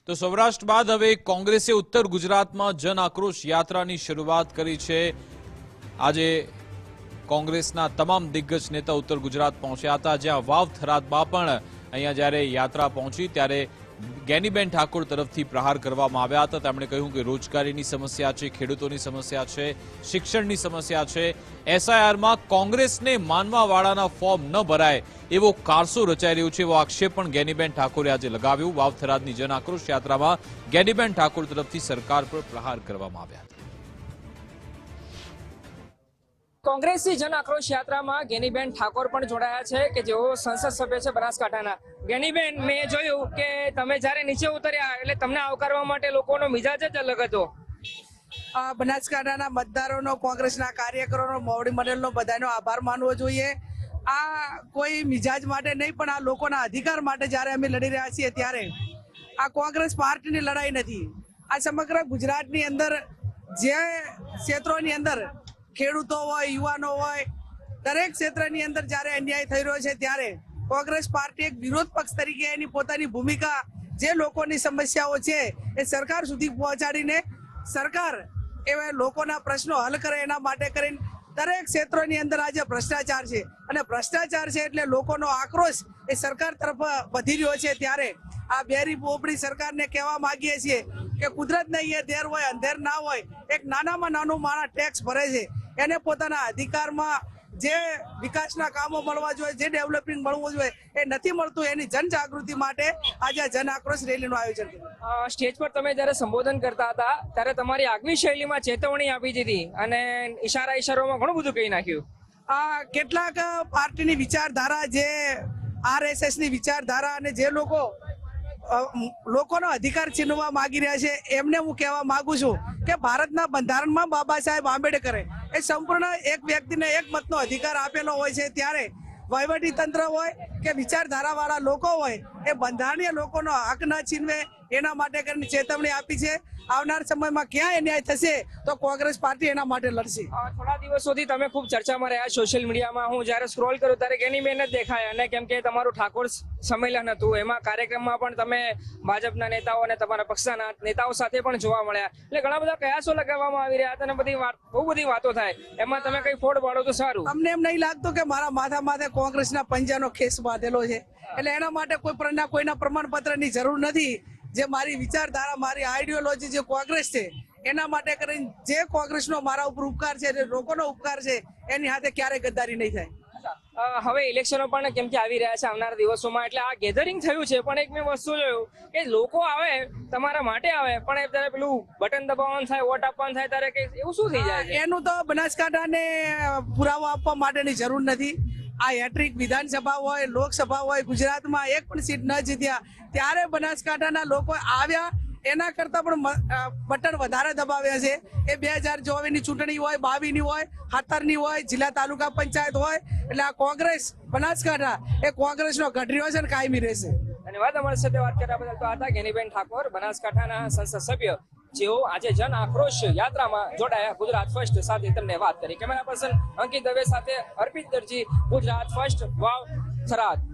તો સૌરાષ્ટ્ર બાદ હવે કોંગ્રેસે ઉત્તર ગુજરાતમાં જન આક્રોશ યાત્રાની શરૂઆત કરી છે। આજે કોંગ્રેસના તમામ દિગ્ગજ નેતા ઉત્તર ગુજરાત પહોંચ્યા હતા, જ્યાં વાવ થરાદમાં પણ અહીંયા જ્યારે યાત્રા પહોંચી ત્યારે ગેનીબેન ઠાકોર તરફથી પ્રહાર કરવામાં આવ્યા હતા। તેમણે કહ્યું કે રોજગારીની સમસ્યા છે, ખેડૂતોની સમસ્યા છે, શિક્ષણની સમસ્યા છે। એસઆઈઆરમાં કોંગ્રેસને માનવાવાળાના ફોર્મ ન ભરાય એવો કારસો રચાઈ રહ્યો છે, એવો આક્ષેપ પણ ગેનીબેન ઠાકોરે આજે લગાવ્યો। વાવ થરાદની જન આક્રોશ યાત્રામાં ગેનીબેન ઠાકોર તરફથી સરકાર પર પ્રહાર કરવામાં આવ્યા હતા। કોંગ્રેસની જન આક્રોશ યાત્રામાં ગેનીબેન ઠાકોર પણ જોડાયા છે કે જેઓ સંસદ સભ્ય છે બનાસકાંઠાના। ગેનીબેન, મેં જોયું કે તમે જ્યારે નીચે ઉતર્યા એટલે તમને આવકારવા માટે લોકોનો મિજાજ જ અલગ હતો। બનાસકાંઠાના મતદારોનો, કોંગ્રેસના કાર્યકરોનો, મોવડી મંડળનો બધાનો આભાર માનવો જોઈએ। આ કોઈ મિજાજ માટે નહીં, પણ આ લોકોના અધિકાર માટે જ્યારે અમે લડી રહ્યા છીએ ત્યારે આ કોંગ્રેસ પાર્ટીની લડાઈ નથી। આ સમગ્ર ગુજરાતની અંદર જે ક્ષેત્રોની અંદર ખેડૂતો હોય, યુવાનો હોય, દરેક ક્ષેત્રની અંદર જ્યારે અન્યાય થઈ રહ્યો છે ત્યારે કોંગ્રેસ પાર્ટી એક વિરોધ પક્ષ તરીકે એની પોતાની ભૂમિકા, જે લોકોની સમસ્યાઓ છે એ સરકાર સુધી પહોંચાડીને સરકાર એવા લોકોના પ્રશ્નો હલ કરે એના માટે કરીને દરેક ક્ષેત્રોની અંદર આજે ભ્રષ્ટાચાર છે અને ભ્રષ્ટાચાર છે એટલે લોકોનો આક્રોશ એ સરકાર તરફ વધી રહ્યો છે। ત્યારે આ બેરી બોબડી સરકારને કહેવા માંગીએ છીએ કે કુદરતને એ દેર હોય અંધેર ના હોય। એક નાનામાં નાનું માણસ ટેક્સ ભરે છે, એને પોતાના અધિકારમાં જે વિકાસના કામો મળવા જોઈએ, જે ડેવલપિંગ મળવું જોઈએ એ નથી મળતું। એની જનજાગૃતિ માટે આજે જન આક્રોશ રેલીનું આયોજન કર્યું। સ્ટેજ પર તમે જ્યારે સંબોધન કરતા હતા ત્યારે તમારી આગવી શૈલીમાં ચેતવણી આપી દીધી અને ઇશારામાં ઘણું બધું કહી નાખ્યું। આ કેટલાક પાર્ટીની વિચારધારા, જે આરએસએસની વિચારધારા અને જે લોકોનો અધિકાર છીનવા માંગી રહ્યા છે, એમને હું કહેવા માંગુ છું કે ભારતના બંધારણમાં બાબા સાહેબ આંબેડકરે એ સંપૂર્ણ એક વ્યક્તિને એક મતનો અધિકાર આપેલો હોય છે। ત્યારે વહીવટી તંત્ર હોય કે વિચારધારા વાળા લોકો હોય એ બંધારણીય લોકોનો હક ન છીનવે એના માટે કરીને ચેતવણી આપી છે। આવનાર સમયમાં ક્યાં અન્યાય થશે તો કોંગ્રેસ પાર્ટી એના માટે લડશે। થોડા દિવસોથી તમે ખૂબ ચર્ચામાં રહ્યા સોશિયલ મીડિયામાં। હું જ્યારે સ્ક્રોલ કરું ત્યારે ગેનીબેન જ દેખાય, અને કેમ કે તમારું ઠાકોર સંમેલન હતું, એમાં કાર્યક્રમમાં પણ તમે ભાજપના નેતાઓ અને તમારા પક્ષના નેતાઓ સાથે પણ જોવા મળ્યા। એટલે ઘણા બધા કયાસો લગાવવામાં આવી રહ્યા હતા અને બહુ બધી વાતો થાય, એમાં તમે કઈ ફોડ પાડો તો સારું। અમને એમ નહીં લાગતું કે મારા માથા માથે કોંગ્રેસના પંજાનો ખેસ બાંધેલો છે, એટલે એના માટે કોઈના પ્રમાણપત્રની જરૂર નથી। જે મારી વિચારધારા, મારી આઈડિયોલોજી જે કોંગ્રેસ છે એના માટે કરીને જે કોંગ્રેસનો મારા ઉપર ઉપકાર છે, જે લોકોનો ઉપકાર છે, એની સાથે ક્યારેય ગદ્દારી નહીં થાય। હવે ઇલેક્શનો પણ કેમ કે આવી રહ્યા છે આવનારા દિવસોમાં, એટલે આ ગેધરિંગ થયું છે, પણ એક મેં વસ્તુ જોયું કે લોકો આવે તમારા માટે આવે, પણ ત્યારે પેલું બટન દબાવવાનું થાય, વોટ આપવાનું થાય ત્યારે કે એવું શું થઈ જાય છે? એનું તો બનાસકાંઠાને પુરાવો આપવા માટેની જરૂર નથી। આ હેટ્રિક વિધાનસભા હોય, લોકસભા હોય, ગુજરાતમાં એક પણ સીટ ન જીત્યા ત્યારે બનાસકાંઠાના લોકો આવ્યા, એના કરતા પણ બટન વધારે દબાવ્યા છે। એ 2024ની ચૂંટણી હોય, 22ની હોય, 17ની હોય, જિલ્લા તાલુકા પંચાયત હોય, એટલે આ કોંગ્રેસ બનાસકાંઠા એ કોંગ્રેસનો ગઢ છે ને કાયમી રહેશે। ધન્યવાદ। અમારી સાથે વાત કરવા બદલ તો હતા ગેનીબેન ઠાકોર, બનાસકાંઠાના સંસદ સભ્ય, જેઓ આજે જન આક્રોશ યાત્રામાં જોડાયા ગુજરાત ફર્સ્ટ સાથે તેમને વાત કરી। કેમેરા પર્સન અંકિત દવે સાથે અર્પિત દરજી, ગુજરાત ફર્સ્ટ, વાવ થરાદ।